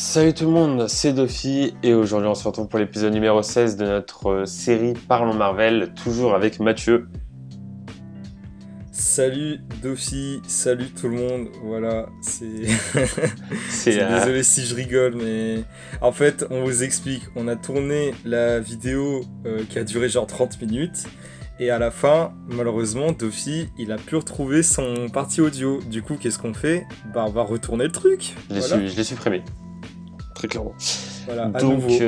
Salut tout le monde, c'est Dofi et aujourd'hui on se retrouve pour l'épisode numéro 16 de notre série Parlons Marvel, toujours avec Mathieu. Salut Dofi, salut tout le monde, voilà, C'est Désolé si je rigole, mais en fait, on vous explique, on a tourné la vidéo qui a duré genre 30 minutes, et à la fin, malheureusement, Dofi, il a pu retrouver son parti audio. Du coup, qu'est-ce qu'on fait? Bah, on va retourner le truc, voilà. je l'ai supprimé, très clairement. Voilà, à Donc, nouveau.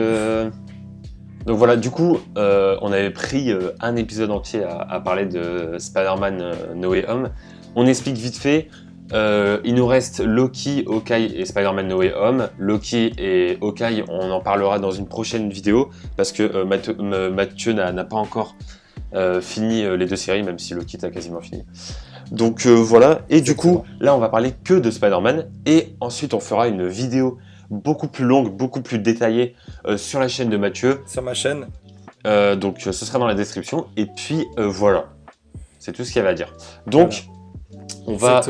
donc voilà, du coup, on avait pris un épisode entier à parler de Spider-Man No Way Home. On explique vite fait. Il nous reste Loki, Hawkeye et Spider-Man No Way Home. Loki et Hawkeye, on en parlera dans une prochaine vidéo parce que Mathieu n'a pas encore fini les deux séries, même si Loki a quasiment fini. Donc voilà, et du coup, là on va parler que de Spider-Man et ensuite on fera une vidéo beaucoup plus longue, beaucoup plus détaillée sur la chaîne de Mathieu. Sur ma chaîne. Donc ce sera dans la description. Et puis voilà, c'est tout ce qu'il y avait à dire. Donc on va...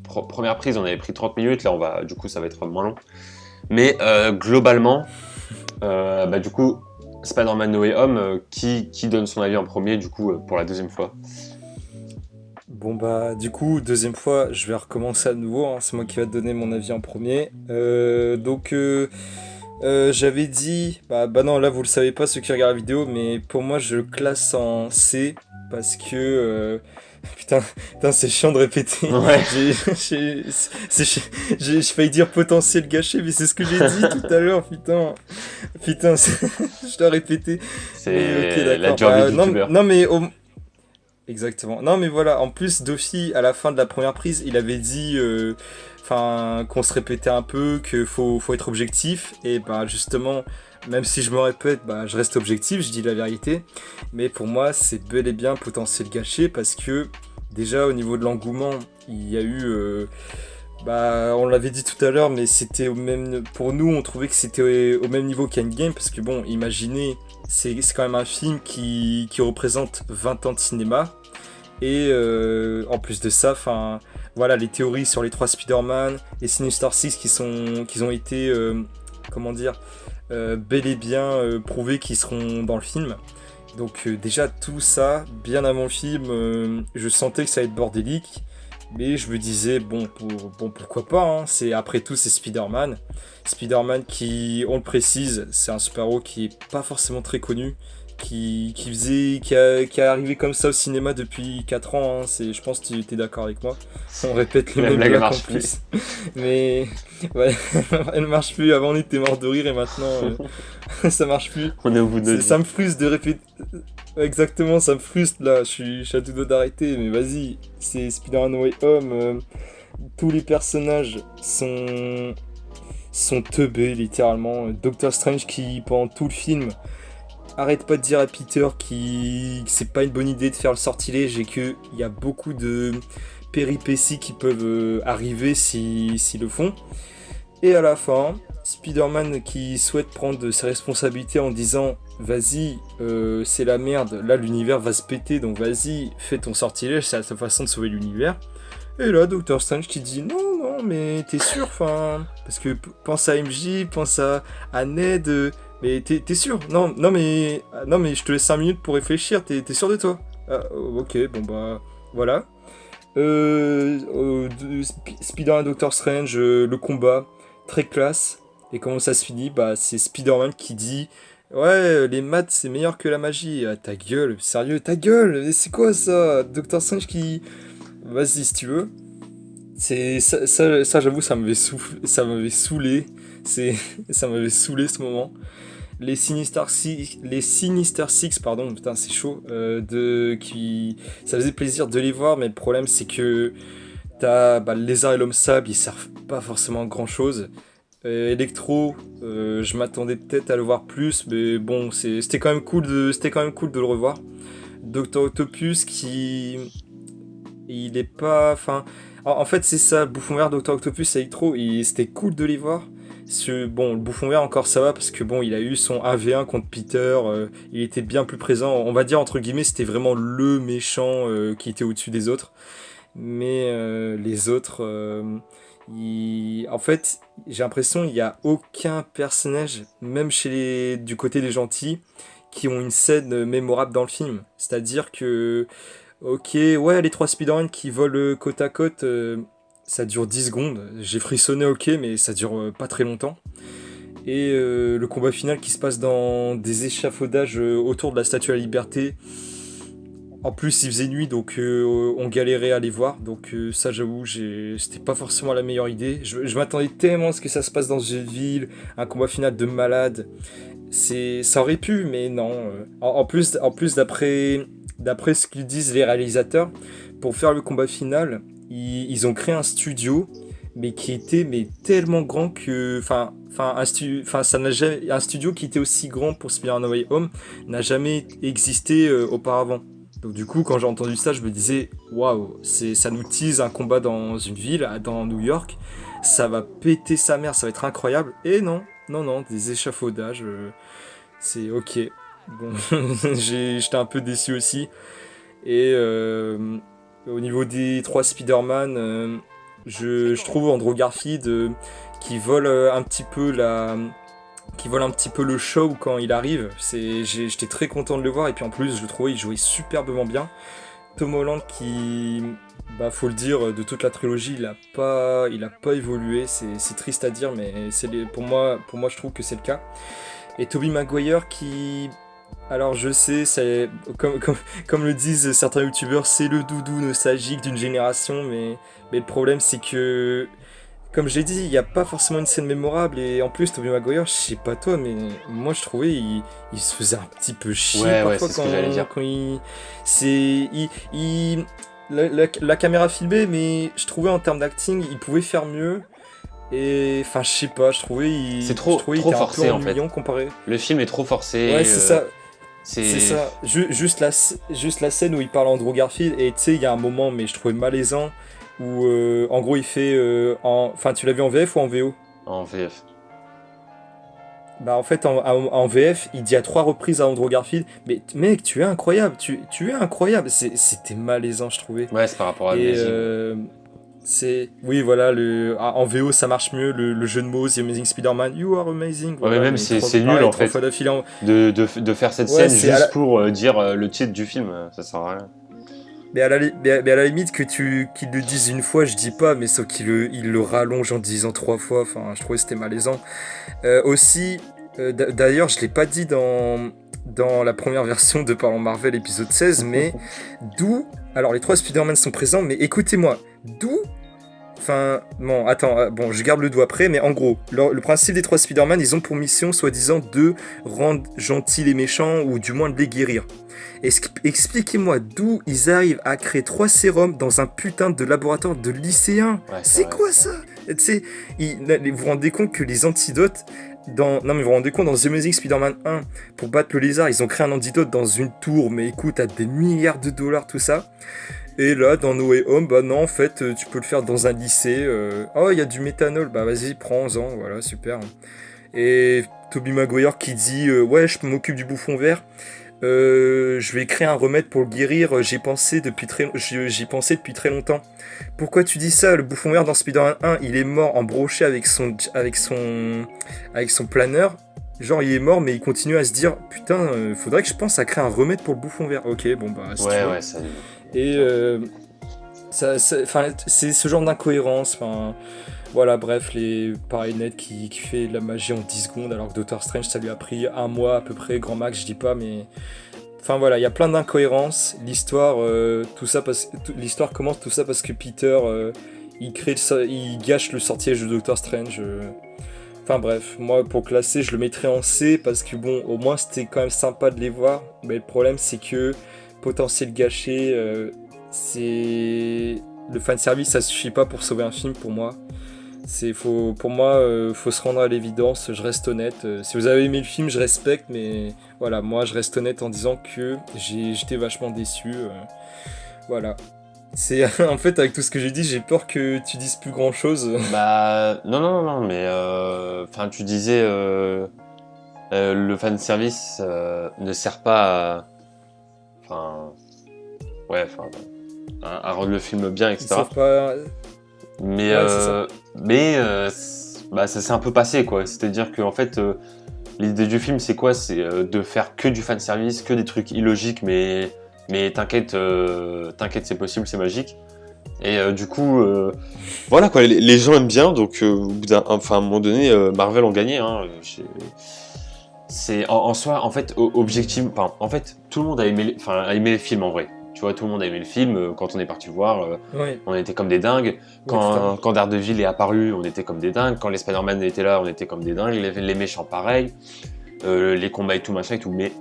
première prise, on avait pris 30 minutes, là on va, du coup ça va être moins long. Mais globalement, du coup, Spider-Man No Way Home, qui donne son avis en premier, du coup, pour la deuxième fois? Bon bah du coup deuxième fois je vais recommencer à nouveau, hein. C'est moi qui va te donner mon avis en premier. J'avais dit, bah non là vous le savez pas ceux qui regardent la vidéo, mais pour moi je le classe en C parce que putain c'est chiant de répéter. Ouais. J'ai failli dire potentiel gâché, mais c'est ce que j'ai dit tout à l'heure, putain je dois répéter. C'est Mais ok la d'accord. job du youtubeur. Non mais exactement. Non mais voilà, en plus Dofi, à la fin de la première prise, il avait dit qu'on se répétait un peu, qu'il faut être objectif. Et bah justement, même si je me répète, bah je reste objectif, je dis la vérité. Mais pour moi, c'est bel et bien potentiel gâché parce que déjà au niveau de l'engouement, il y a eu... on l'avait dit tout à l'heure, mais c'était au même... Pour nous, on trouvait que c'était au même niveau qu'Endgame parce que bon, imaginez, c'est quand même un film qui représente 20 ans de cinéma. Et en plus de ça, voilà, les théories sur les trois Spider-Man, les Sinister Six qui ont été, bel et bien prouvés qu'ils seront dans le film. Donc déjà tout ça, bien avant le film, je sentais que ça allait être bordélique. Mais je me disais, bon pourquoi pas, hein. Après tout, c'est Spider-Man. Spider-Man qui, on le précise, c'est un super-héros qui est pas forcément très connu, qui est arrivé comme ça au cinéma depuis 4 ans, hein. Je pense que tu étais d'accord avec moi. On répète les mêmes blagues en plus. Mais ouais, elle marche plus. Avant, on était mort de rire et maintenant, ça marche plus. On est au bout de notre vie. Ça me frustre de répéter. Exactement, ça me frustre là, je suis à tout dos d'arrêter, mais vas-y, c'est Spider-Man No Way Home, tous les personnages sont teubés littéralement. Doctor Strange qui, pendant tout le film, arrête pas de dire à Peter que c'est pas une bonne idée de faire le sortilège et qu'il y a beaucoup de péripéties qui peuvent arriver s'ils le font. Et à la fin, Spider-Man qui souhaite prendre ses responsabilités en disant vas-y, c'est la merde, là l'univers va se péter, donc vas-y, fais ton sortilège, c'est ta façon de sauver l'univers. Et là, Doctor Strange qui dit non, mais t'es sûr, parce que pense à MJ, pense à Ned, mais t'es sûr? Non, mais je te laisse 5 minutes pour réfléchir, t'es sûr de toi? Ah, ok, bon bah, voilà. Spider-Man Doctor Strange, le combat, très classe. Et comment ça se finit? Bah, c'est Spider-Man qui dit ouais, les maths c'est meilleur que la magie. Ah, ta gueule, sérieux, ta gueule, c'est quoi ça? Doctor Strange qui. Vas-y, si tu veux. C'est ça j'avoue, ça m'avait saoulé. Ça m'avait saoulé ce moment. Les Sinister Six, pardon, putain, c'est chaud. Ça faisait plaisir de les voir, mais le problème c'est que t'as le lézard et l'homme sable, ils servent pas forcément à grand chose. Electro, je m'attendais peut-être à le voir plus, mais bon, c'était quand même cool de le revoir. Docteur Octopus qui, il est pas, en fait c'est ça, Bouffon Vert, Docteur Octopus, Electro, c'était cool de les voir. Bon, le Bouffon Vert encore ça va parce que bon, il a eu son 1v1 contre Peter, il était bien plus présent. On va dire entre guillemets, c'était vraiment le méchant qui était au-dessus des autres. Mais les autres, En fait, j'ai l'impression qu'il n'y a aucun personnage, même du côté des gentils, qui ont une scène mémorable dans le film. C'est-à-dire que, ok, ouais, les trois Spider-Man qui volent côte à côte, ça dure 10 secondes. J'ai frissonné, ok, mais ça dure pas très longtemps. Et le combat final qui se passe dans des échafaudages autour de la Statue de la Liberté. En plus, il faisait nuit, donc on galérait à les voir. Donc ça, j'avoue, c'était pas forcément la meilleure idée. Je m'attendais tellement à ce que ça se passe dans une ville, un combat final de malade. Ça aurait pu, mais non. En plus d'après ce qu'ils disent les réalisateurs, pour faire le combat final, ils ont créé un studio, mais qui était tellement grand que, ça n'a jamais, un studio qui était aussi grand pour Spider-Man No Way Home n'a jamais existé auparavant. Donc du coup, quand j'ai entendu ça, je me disais, waouh, ça nous tease un combat dans une ville, dans New York, ça va péter sa mère, ça va être incroyable. Et non, non, non, des échafaudages, c'est ok. Bon, j'étais un peu déçu aussi. Et au niveau des trois Spider-Man, je trouve Andrew Garfield qui vole un petit peu le show quand il arrive. J'étais très content de le voir, et puis en plus je le trouvais il jouait superbement bien. Tom Holland qui, faut le dire, de toute la trilogie, il a pas évolué. C'est triste à dire, mais pour moi je trouve que c'est le cas. Et Tobey Maguire qui, alors je sais, c'est comme le disent certains youtubeurs, c'est le doudou nostalgique d'une génération, mais le problème c'est que, comme j'ai dit, il n'y a pas forcément une scène mémorable, et en plus Tobey Maguire, je sais pas toi, mais moi je trouvais il se faisait un petit peu chier parfois c'est ce que j'allais dire. quand la caméra filmait, mais je trouvais en termes d'acting, il pouvait faire mieux. Et enfin, je sais pas, je trouvais C'est trop forcé en fait. Comparé. Le film est trop forcé. Ouais, c'est ça. C'est ça. Juste la scène où il parle à Andrew Garfield, et tu sais, il y a un moment, mais je trouvais malaisant, où en gros il fait. Enfin, tu l'as vu en VF ou en VO? En VF. Bah, en fait, en VF, il dit à 3 reprises à Andrew Garfield, mais mec, tu es incroyable, tu es incroyable. C'était malaisant, je trouvais. Ouais, c'est par rapport à Amazing. Oui, voilà, en VO ça marche mieux, le jeu de mots, The Amazing Spider-Man, You are amazing. Ouais, mais même c'est nul en fait. De faire cette scène juste pour dire le titre du film, ça sert à rien. Mais à la limite qu'il le dise une fois, je dis pas, mais sauf qu'il le rallonge en disant 3 fois, enfin, je trouvais que c'était malaisant. Aussi, d'ailleurs, je l'ai pas dit dans la première version de Parlons Marvel épisode 16, mais d'où... Alors, les 3 Spider-Man sont présents, mais écoutez-moi, d'où... Enfin, bon, attends, je garde le doigt après, mais en gros, le principe des 3 Spider-Man, ils ont pour mission, soi-disant, de rendre gentils les méchants, ou du moins de les guérir. Expliquez-moi d'où ils arrivent à créer 3 sérums dans un putain de laboratoire de lycéens. Ouais, c'est quoi ça? Tu sais, vous vous rendez compte que les antidotes... Non, mais vous vous rendez compte, dans The Amazing Spider-Man 1, pour battre le lézard, ils ont créé un antidote dans une tour, mais écoute, à des milliards de dollars, tout ça. Et là, dans No Way Home, non, en fait, tu peux le faire dans un lycée. Oh, il y a du méthanol, vas-y, prends-en, voilà, super. Et Tobey Maguire qui dit, ouais, je m'occupe du bouffon vert. Je vais créer un remède pour le guérir, j'y pensé depuis très longtemps. Pourquoi tu dis ça? Le bouffon vert dans Spider-Man 1, il est mort embroché avec son planeur. Genre il est mort, mais il continue à se dire, putain, faudrait que je pense à créer un remède pour le bouffon vert. Ok, bon bah c'est ça. Et c'est ce genre d'incohérence, voilà, bref, pareil, Ned qui fait de la magie en 10 secondes, alors que Doctor Strange, ça lui a pris 1 mois à peu près, grand max, je dis pas, mais... Enfin voilà, il y a plein d'incohérences. L'histoire commence tout ça parce que Peter, il gâche le sortilège de Doctor Strange. Enfin bref, moi pour classer, je le mettrais en C, parce que bon, au moins c'était quand même sympa de les voir, mais le problème c'est que potentiel gâché, le fanservice, ça suffit pas pour sauver un film pour moi. Pour moi, faut se rendre à l'évidence, je reste honnête. Si vous avez aimé le film, je respecte, mais voilà, moi je reste honnête en disant que j'étais vachement déçu. Voilà. En fait, avec tout ce que j'ai dit, j'ai peur que tu dises plus grand chose. Non, mais tu disais le fanservice ne sert pas à rendre le film bien, etc. Ils savent pas... Mais, Ouais, c'est ça. bah, ça s'est un peu passé, quoi. C'est-à-dire que en fait, l'idée du film, c'est quoi? C'est de faire que du fanservice, que des trucs illogiques, mais t'inquiète, c'est possible, c'est magique. Et du coup, voilà quoi, les gens aiment bien, donc au bout à un moment donné, Marvel ont gagné. Hein, c'est en soi, en fait, objectif, enfin, en fait, tout le monde a aimé le film en vrai. Tu vois, tout le monde a aimé le film. Quand on est parti le voir, Ouais, on était comme des dingues. ouais, totalement. Quand Daredevil est apparu, on était comme des dingues. Quand les Spider-Man étaient là, on était comme des dingues. Les méchants, pareil. Les combats et tout, machin et tout. Mais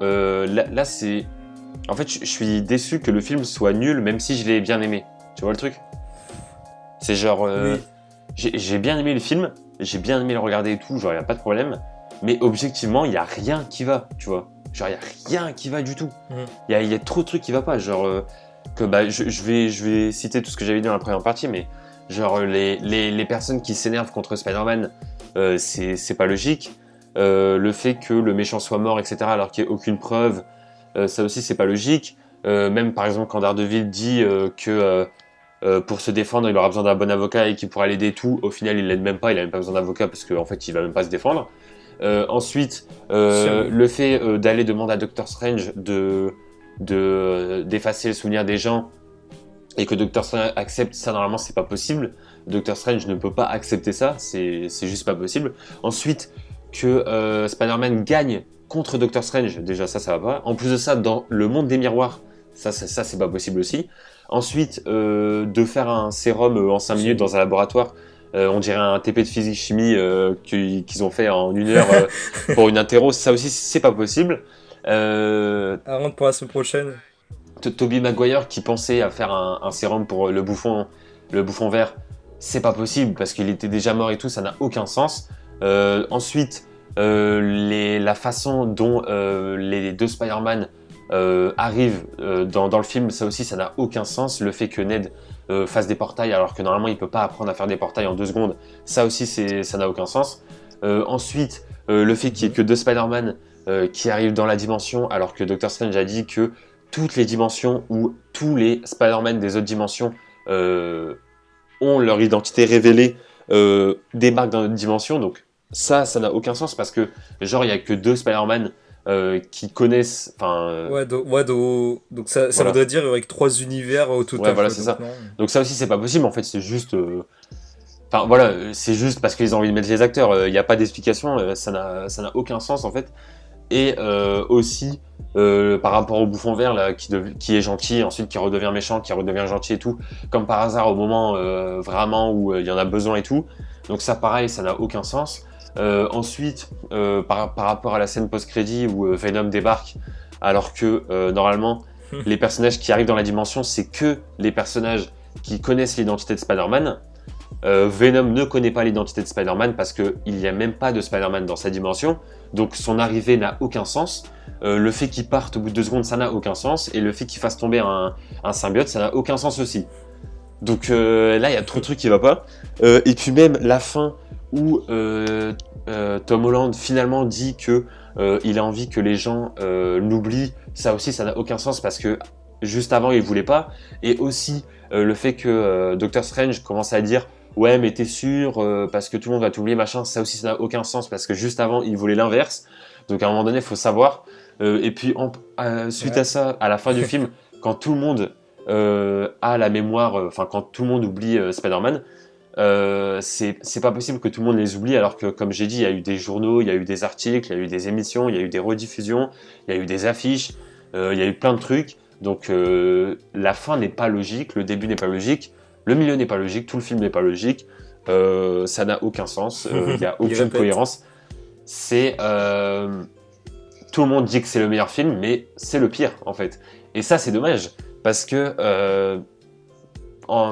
là c'est. En fait, je suis déçu que le film soit nul, même si je l'ai bien aimé. Tu vois le truc? C'est genre. Oui, J'ai bien aimé le film, j'ai bien aimé le regarder et tout, genre y a pas de problème. Mais objectivement, il y a rien qui va, tu vois. Genre, il y a rien qui va du tout. mhm. Il y a trop de trucs qui va pas. Genre, que bah, je vais citer tout ce que j'avais dit dans la première partie, mais genre, les personnes qui s'énervent contre Spider-Man, c'est pas logique. Le fait que le méchant soit mort, etc., alors qu'il n'y a aucune preuve, ça aussi, c'est pas logique. Même par exemple, quand Daredevil dit que pour se défendre, il aura besoin d'un bon avocat et qu'il pourra l'aider et tout, au final, il l'aide même pas, il a même pas besoin d'avocat parce qu'en fait, il va même pas se défendre. Ensuite, Sûrement. le fait d'aller demander à Doctor Strange d'effacer le souvenir des gens et que Doctor Strange accepte ça, normalement c'est pas possible. Doctor Strange ne peut pas accepter ça, c'est juste pas possible. Ensuite, que Spider-Man gagne contre Doctor Strange, déjà ça va pas. En plus de ça, dans le monde des miroirs, ça c'est pas possible aussi. Ensuite, de faire un sérum en 5 minutes dans un laboratoire, on dirait un TP de physique-chimie qu'ils ont fait en 1 heure pour une interro, ça aussi c'est pas possible. Euh, À rendre pour la semaine prochaine. Tobey Maguire qui pensait à faire un sérum pour le bouffon vert, c'est pas possible parce qu'il était déjà mort et tout, ça n'a aucun sens. Ensuite, la façon dont les deux Spider-Man arrivent dans le film, ça aussi, ça n'a aucun sens. Le fait que Ned fasse des portails alors que normalement il peut pas apprendre à faire des portails en 2 secondes, ça aussi, ça n'a aucun sens. Ensuite, le fait qu'il y ait que deux Spider-Man qui arrivent dans la dimension alors que Doctor Strange a dit que toutes les dimensions ou tous les Spider-Man des autres dimensions ont leur identité révélée, débarquent dans notre dimension. Donc ça n'a aucun sens parce que genre il y a que deux Spider-Man qui connaissent, enfin Donc ça voilà, voudrait dire qu'il y aurait que 3 univers au ouais total, voilà quoi. c'est Donc ça. non. Donc ça aussi c'est pas possible en fait, c'est juste, enfin voilà, c'est juste parce qu'ils ont envie de mettre les acteurs. Il n'y a pas d'explication, ça n'a aucun sens en fait. Et aussi par rapport au bouffon vert là, qui est gentil, ensuite qui redevient méchant, qui redevient gentil et tout, comme par hasard au moment vraiment où il y en a besoin et tout. Donc ça pareil, ça n'a aucun sens. Ensuite, par rapport à la scène post-crédit où Venom débarque, alors que normalement les personnages qui arrivent dans la dimension, c'est que les personnages qui connaissent l'identité de Spider-Man. Venom ne connaît pas l'identité de Spider-Man parce qu'il n'y a même pas de Spider-Man dans sa dimension, donc son arrivée n'a aucun sens. Le fait qu'il parte au bout de 2 secondes, ça n'a aucun sens, et le fait qu'il fasse tomber un symbiote, ça n'a aucun sens aussi. Donc là, il y a trop de trucs qui ne vont pas. Et puis même la fin où Tom Holland finalement dit que il a envie que les gens l'oublient, ça aussi, ça n'a aucun sens parce que juste avant, il voulait pas. Et aussi le fait que Doctor Strange commence à dire ouais, mais t'es sûr parce que tout le monde va t'oublier, machin, ça aussi, ça n'a aucun sens parce que juste avant, il voulait l'inverse. Donc à un moment donné, il faut savoir. Et puis suite Ouais. à ça, à la fin du film, quand tout le monde a la mémoire, enfin quand tout le monde oublie Spider-Man, c'est pas possible que tout le monde les oublie alors que comme j'ai dit, il y a eu des journaux, il y a eu des articles, il y a eu des émissions, il y a eu des rediffusions, il y a eu des affiches, il y a eu plein de trucs. Donc la fin n'est pas logique, le début n'est pas logique, le milieu n'est pas logique, tout le film n'est pas logique, ça n'a aucun sens, il n'y a Il aucune répète. cohérence. C'est tout le monde dit que c'est le meilleur film, mais c'est le pire en fait. Et ça c'est dommage parce que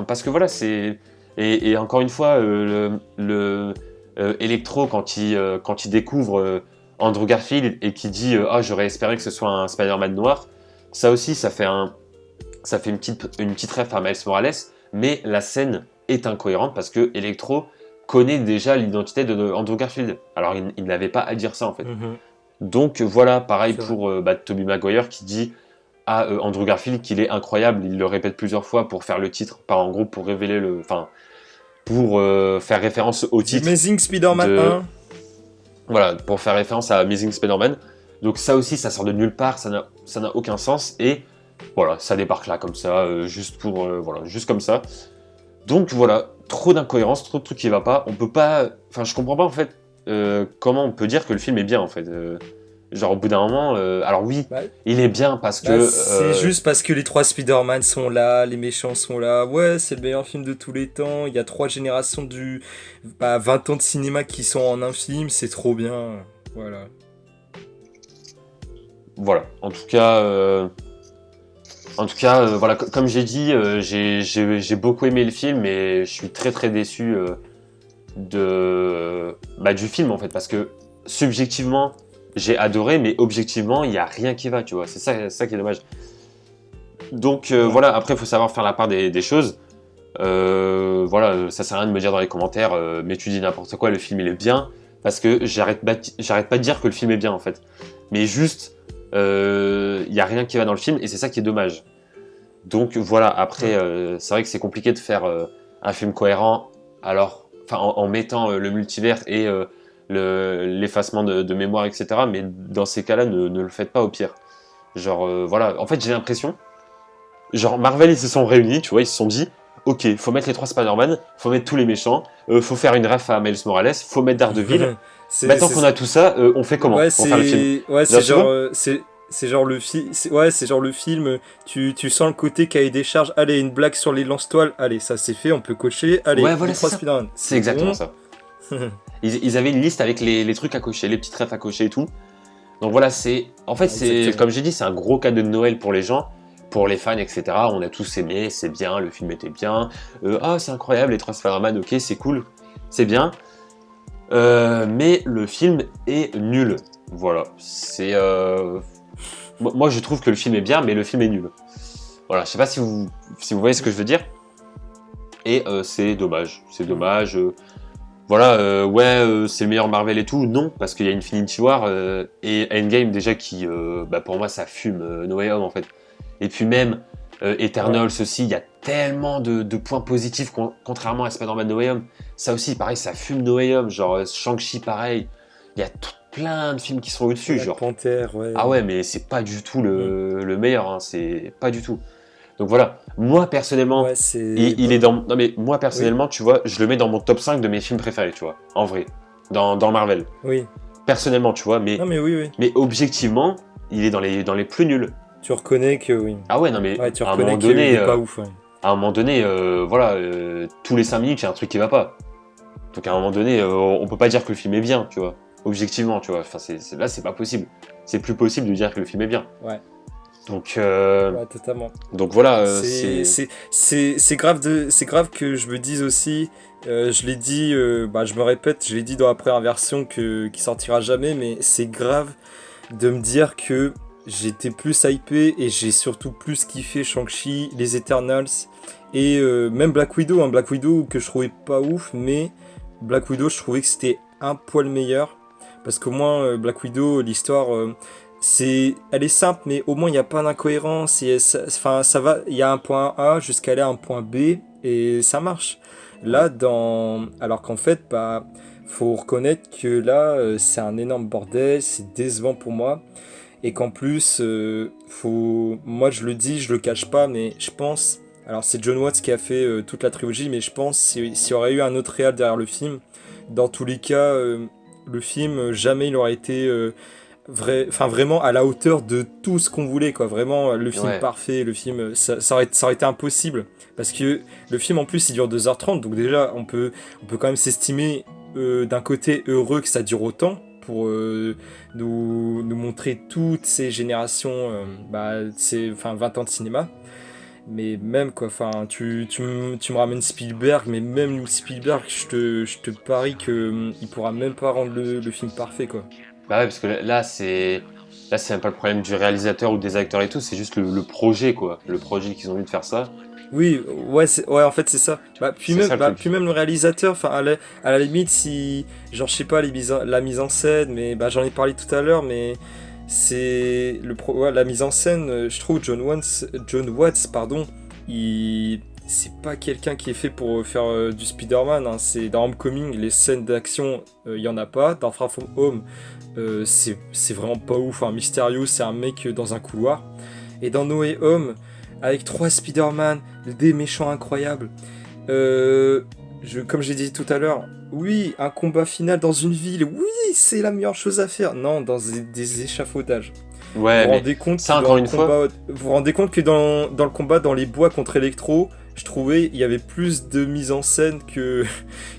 parce que voilà c'est et encore une fois le Electro quand il découvre Andrew Garfield et qui dit ah j'aurais espéré que ce soit un Spider-Man noir, ça aussi ça fait une petite ref à Miles Morales, mais la scène est incohérente parce que Electro connaît déjà l'identité de Andrew Garfield. Alors il n'avait pas à dire ça en fait. Mhm. Donc voilà, pareil C'est vrai. pour Tobey Maguire qui dit à Andrew Garfield qu'il est incroyable. Il le répète plusieurs fois pour faire le titre, en gros pour révéler pour faire référence au titre. Amazing Spider-Man 1. Voilà, pour faire référence à Amazing Spider-Man. Donc ça aussi, ça sort de nulle part, ça n'a aucun sens. Et voilà, ça débarque là comme ça, juste comme ça. Donc voilà, trop d'incohérences, trop de trucs qui ne va pas. On peut pas... Enfin, je comprends pas en fait comment on peut dire que le film est bien en fait. Genre au bout d'un moment, alors oui, il est bien parce que... C'est juste parce que les 3 Spider-Man sont là, les méchants sont là. Ouais, c'est le meilleur film de tous les temps. Il y a 3 générations 20 ans de cinéma qui sont en un film, c'est trop bien. Voilà. Voilà, en tout cas, voilà, comme j'ai dit, j'ai beaucoup aimé le film et je suis très très déçu du film en fait, parce que subjectivement, j'ai adoré, mais objectivement, il n'y a rien qui va, tu vois, c'est ça qui est dommage. Donc voilà, après, il faut savoir faire la part des choses. Voilà, ça sert à rien de me dire dans les commentaires, mais tu dis n'importe quoi, le film il est bien, parce que j'arrête pas de dire que le film est bien en fait. Mais juste, il n'y a rien qui va dans le film et c'est ça qui est dommage. Donc voilà, après, c'est vrai que c'est compliqué de faire un film cohérent en mettant le multivers et l'effacement de mémoire, etc. Mais dans ces cas-là, ne le faites pas au pire. Genre, voilà, en fait, j'ai l'impression, genre, Marvel, ils se sont réunis, tu vois, ils se sont dit, ok, faut mettre les 3 Spider-Man, faut mettre tous les méchants, faut faire une ref à Miles Morales, faut mettre Daredevil. Maintenant qu'on a tout ça, on fait comment pour faire le film? Ouais, c'est genre, c'est genre le film. Ouais, c'est genre le film. Tu sens le côté cahier des charges. Allez, une blague sur les lance-toiles. Allez, ça c'est fait, on peut cocher. Allez, ouais, voilà, les 3 Spider-Man. C'est exactement ça. Ils avaient une liste avec les trucs à cocher, les petites refs à cocher et tout. Donc voilà, c'est comme j'ai dit, c'est un gros cadeau de Noël pour les gens, pour les fans, etc. On a tous aimé, c'est bien, le film était bien. C'est incroyable, les 3 Spider-Man, ok, c'est cool, c'est bien. Mais le film est nul. Voilà, c'est... Moi, je trouve que le film est bien, mais le film est nul. Voilà, je sais pas si vous voyez ce que je veux dire. Et c'est dommage. C'est dommage. Voilà, c'est le meilleur Marvel et tout. Non, parce qu'il y a Infinity War et Endgame déjà qui, pour moi, ça fume No Way Home en fait. Et puis même Eternals aussi, il y a tellement de points positifs contrairement à Spider-Man No Way Home. Ça aussi, pareil, ça fume No Way Home. Genre Shang-Chi, pareil. Il y a plein de films qui sont au-dessus. Genre Panther, ouais. Ah ouais, mais c'est pas du tout le meilleur. Hein, c'est pas du tout. Donc voilà, moi personnellement, il est dans... Non mais moi personnellement, tu vois, je le mets dans mon top 5 de mes films préférés, tu vois, en vrai, dans Marvel. Oui. Personnellement, tu vois, mais... Non mais oui. Mais objectivement, il est dans les plus nuls. Tu reconnais que oui. Ah ouais, non mais tu à un reconnais moment qu'il donné... est pas ouf, ouais. À un moment donné, voilà, tous les 5 minutes, il y a un truc qui va pas. Donc à un moment donné, on peut pas dire que le film est bien, tu vois. Objectivement, tu vois. Enfin, là, c'est pas possible. C'est plus possible de dire que le film est bien. Ouais. Donc, ouais, totalement. Donc voilà, c'est grave que je me dise aussi, je l'ai dit, je me répète, je l'ai dit dans la première version qui sortira jamais, mais c'est grave de me dire que j'étais plus hypé et j'ai surtout plus kiffé Shang-Chi, les Eternals et même Black Widow, Black Widow que je trouvais pas ouf, mais Black Widow je trouvais que c'était un poil meilleur, parce qu'au moins Black Widow, l'histoire... elle est simple, mais au moins il n'y a pas d'incohérence. Ça va, il y a un point A jusqu'à aller à un point B et ça marche. Là, alors qu'en fait, faut reconnaître que là, c'est un énorme bordel, c'est décevant pour moi. Et qu'en plus, moi je le dis, je le cache pas, mais je pense. Alors c'est John Watts qui a fait toute la trilogie, mais je pense s'il y aurait eu un autre réal derrière le film, dans tous les cas, le film, jamais il aurait été. Vraiment à la hauteur de tout ce qu'on voulait, quoi. Vraiment le film parfait, le film ça aurait été impossible, parce que le film en plus il dure 2h30, donc déjà on peut quand même s'estimer d'un côté heureux que ça dure autant pour nous montrer toutes ces générations, 20 ans de cinéma. Mais même quoi, tu me ramènes Spielberg, mais même Spielberg, je te parie que il pourra même pas rendre le film parfait, quoi. Bah ouais, parce que là c'est même pas le problème du réalisateur ou des acteurs et tout, c'est juste le projet, quoi. Le projet qu'ils ont envie de faire ça. Oui, en fait c'est ça. Puis même le réalisateur, à la limite, si, genre je sais pas, la mise en scène, mais j'en ai parlé tout à l'heure, mais Ouais, la mise en scène, je trouve John Watts, pardon, c'est pas quelqu'un qui est fait pour faire du Spider-Man, hein. C'est dans Homecoming, les scènes d'action, il y en a pas. Dans Far From Home, c'est vraiment pas ouf, hein. Mysterio, c'est un mec dans un couloir. Et dans No Way Home, avec 3 Spider-Man, des méchants incroyables, comme j'ai dit tout à l'heure, oui, un combat final dans une ville, oui, c'est la meilleure chose à faire. Non, dans des échafaudages. Ouais, Vous vous mais rendez compte ça, que encore une fois, vous vous rendez compte que dans le combat dans les bois contre Electro, je trouvais il y avait plus de mise en scène que,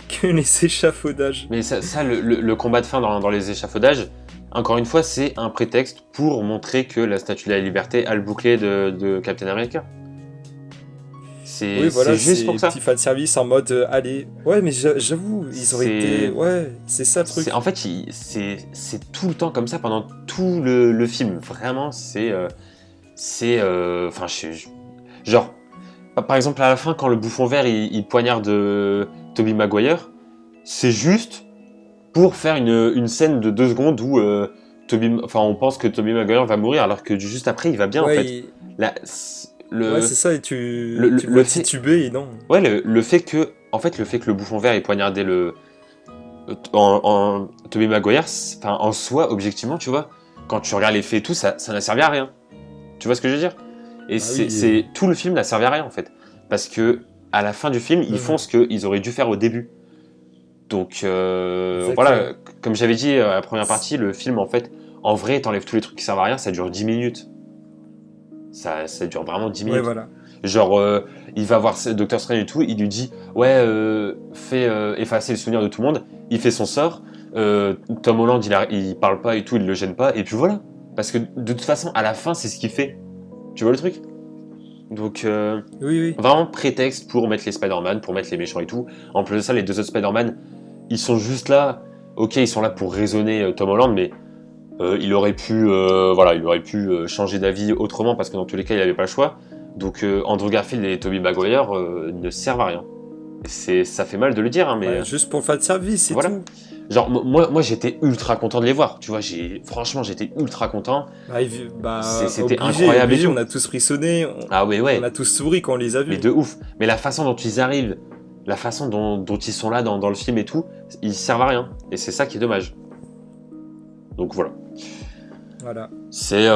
que les échafaudages. mais le combat de fin dans les échafaudages, encore une fois, c'est un prétexte pour montrer que la Statue de la Liberté a le bouclier de Captain America. Oui, voilà, C'est juste c'est pour ça. petit fanservice en mode allez. Ouais, mais j'avoue, ils auraient été. Ouais, c'est ça le truc. En fait, c'est tout le temps comme ça pendant tout le film. Vraiment, enfin, genre, par exemple, à la fin, quand le bouffon vert il poignarde Tobey Maguire, c'est juste pour faire une scène de 2 secondes où on pense que Tobey Maguire va mourir alors que juste après, il va bien en Ouais, fait. Là, ouais, c'est ça, et tu le vois fait... tituber et non. Ouais, le fait que le bouffon vert ait poignardé Tobey Maguire, en soi, objectivement, tu vois, quand tu regardes les faits et tout, ça n'a servi à rien. Tu vois ce que je veux dire? Et Oui. tout le film n'a servi à rien en fait, parce que à la fin du film, ils font ce qu'ils auraient dû faire au début. Donc voilà, comme j'avais dit à la première partie, le film en fait, en vrai, t'enlèves tous les trucs qui servent à rien, ça dure 10 minutes. Ça dure vraiment 10 minutes. Ouais, voilà. Genre, il va voir Doctor Strange et tout, il lui dit ouais, fais effacer le souvenir de tout le monde. Il fait son sort. Tom Holland, il parle pas et tout, il le gêne pas. Et puis voilà. Parce que de toute façon, à la fin, c'est ce qu'il fait. Tu vois le truc? Donc, Oui. vraiment prétexte pour mettre les Spider-Man, pour mettre les méchants et tout. En plus de ça, les 2 autres Spider-Man, ils sont juste là. Ok, ils sont là pour raisonner Tom Holland, mais il aurait pu changer d'avis autrement parce que dans tous les cas, il avait pas le choix. Donc Andrew Garfield et Tobey Maguire ne servent à rien. Ça fait mal de le dire, hein, mais Ouais, juste pour le fan service, c'est voilà. tout. Genre moi j'étais ultra content de les voir. Tu vois, franchement j'étais ultra content. C'était incroyable et tout. On a tous frissonné, Ah ouais. on a tous souri quand on les a vus. Mais de ouf. Mais la façon dont ils arrivent, la façon dont ils sont là dans le film et tout, ils servent à rien. Et c'est ça qui est dommage. Donc voilà. C'est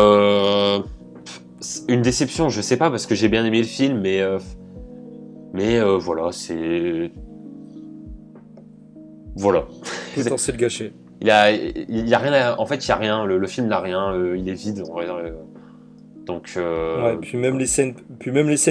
une déception, je sais pas, parce que j'ai bien aimé le film, mais voilà, c'est... Voilà. Potentiel gâché. Il y a rien en fait, il y a rien, le film n'a rien, il est vide, on va dire, donc... Ouais, puis même les scènes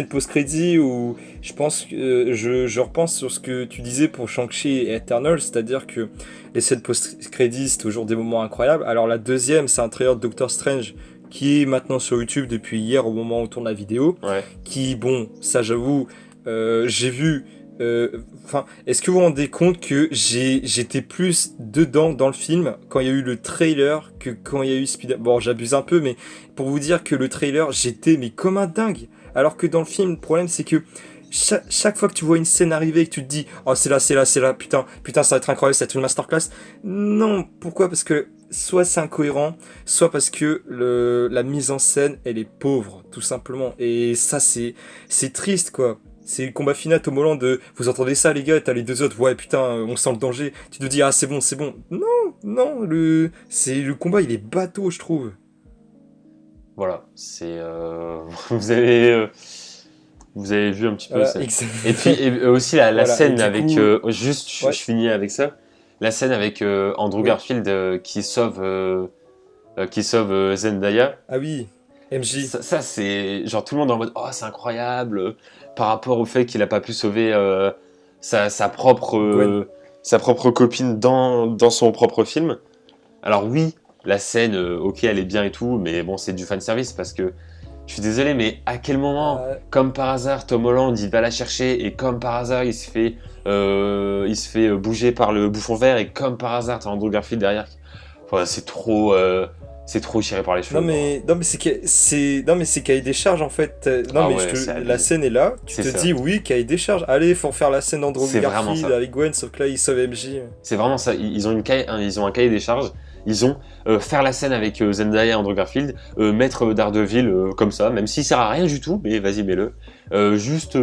post-crédit où je pense que je repense sur ce que tu disais pour Shang-Chi et Eternal, c'est-à-dire que les scènes post-crédit c'est toujours des moments incroyables. Alors la deuxième, c'est un trailer de Doctor Strange qui est maintenant sur YouTube depuis hier au moment où on tourne la vidéo. Ouais. Qui, bon, ça j'avoue, j'ai vu... est-ce que vous vous rendez compte que j'étais plus dedans dans le film quand il y a eu le trailer que quand il y a eu Spider-Man? Bon, j'abuse un peu, mais pour vous dire que le trailer, j'étais mais comme un dingue. Alors que dans le film, le problème c'est que chaque fois que tu vois une scène arriver et que tu te dis oh c'est là, putain ça va être incroyable, ça va être une masterclass. Non, pourquoi? Parce que soit c'est incohérent, soit parce que la mise en scène elle est pauvre, tout simplement. Et ça c'est triste quoi. C'est le combat final Tom Holland de vous entendez ça les gars, t'as les 2 autres, ouais putain on sent le danger, tu te dis ah c'est bon. Non, le combat il est bateau je trouve. Voilà, c'est... vous avez vu un petit peu ça. Et puis aussi la voilà, scène avec... coup, je finis avec ça. La scène avec Andrew Garfield qui sauve Zendaya. Ah oui, MJ. Ça c'est... Genre tout le monde est en mode oh c'est incroyable par rapport au fait qu'il a pas pu sauver sa propre copine dans son propre film. Alors oui, la scène, ok, elle est bien et tout, mais bon, c'est du fanservice parce que je suis désolé, mais à quel moment, comme par hasard, Tom Holland, il va la chercher et comme par hasard, il se fait bouger par le bouffon vert et comme par hasard, t'as Andrew Garfield derrière. Enfin, c'est trop... c'est trop tiré par les cheveux. Non mais c'est cahier des charges en fait. Non Ah mais ouais, c'est la abusé. scène est là, tu C'est te ça. dis oui, cahier des charges. Allez, faut faire la scène Andrew C'est vraiment Garfield ça. avec Gwen, sauf que là il sauve MJ. C'est vraiment ça. Ils ont ils ont un cahier des charges. Ils ont faire la scène avec Zendaya et Andrew Garfield, mettre Daredevil comme ça, même s'il sert à rien du tout, mais vas-y, mets-le. Juste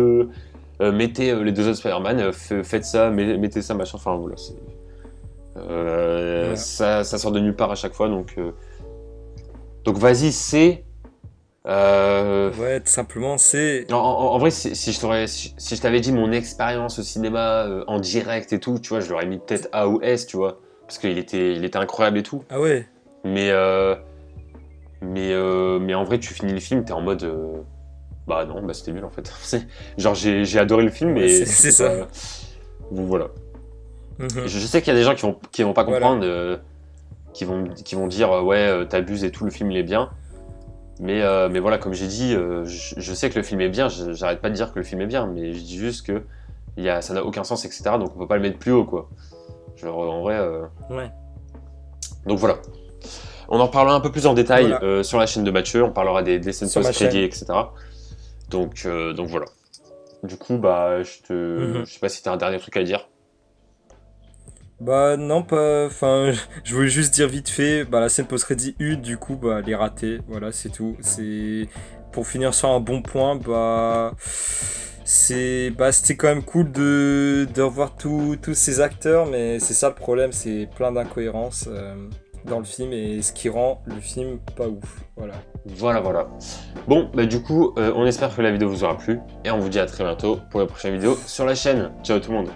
mettez les deux autres Spider-Man, faites ça, mettez ça, machin. Enfin voilà, Voilà. ça sort de nulle part à chaque fois, donc vas-y, c'est. Ouais, tout simplement c'est. En vrai, si je t'avais dit mon expérience au cinéma en direct et tout, tu vois, je l'aurais mis peut-être A ou S, tu vois, parce il était incroyable et tout. Ah ouais. Mais, mais en vrai, tu finis le film, t'es en mode. Bah non, bah c'était nul en fait. Genre, j'ai adoré le film, Ouais, mais c'est c'était ça. pas. Bon, voilà. Mhm. Je sais qu'il y a des gens qui vont pas Voilà. comprendre, qui vont dire ouais, t'abuses et tout, le film il est bien. Mais voilà, comme j'ai dit, je sais que le film est bien, j'arrête pas de dire que le film est bien, mais je dis juste que ça n'a aucun sens, etc. Donc on peut pas le mettre plus haut, quoi. Genre, en vrai. Ouais. Donc voilà. On en reparlera un peu plus en détail Voilà. sur la chaîne de Mathieu, on parlera des scènes Sur ma post-crédits, chaîne. etc. Donc voilà. Du coup, bah, Mhm. je sais pas si t'as un dernier truc à dire. Bah non pas. Enfin, je voulais juste dire vite fait, bah la scène post-crédit 1, du coup, bah elle est ratée. Voilà, c'est tout. C'est pour finir sur un bon point, bah c'était quand même cool de revoir tous ces acteurs, mais c'est ça le problème, c'est plein d'incohérences dans le film et ce qui rend le film pas ouf. Voilà. Voilà. Bon, bah du coup, on espère que la vidéo vous aura plu, et on vous dit à très bientôt pour la prochaine vidéo sur la chaîne. Ciao tout le monde.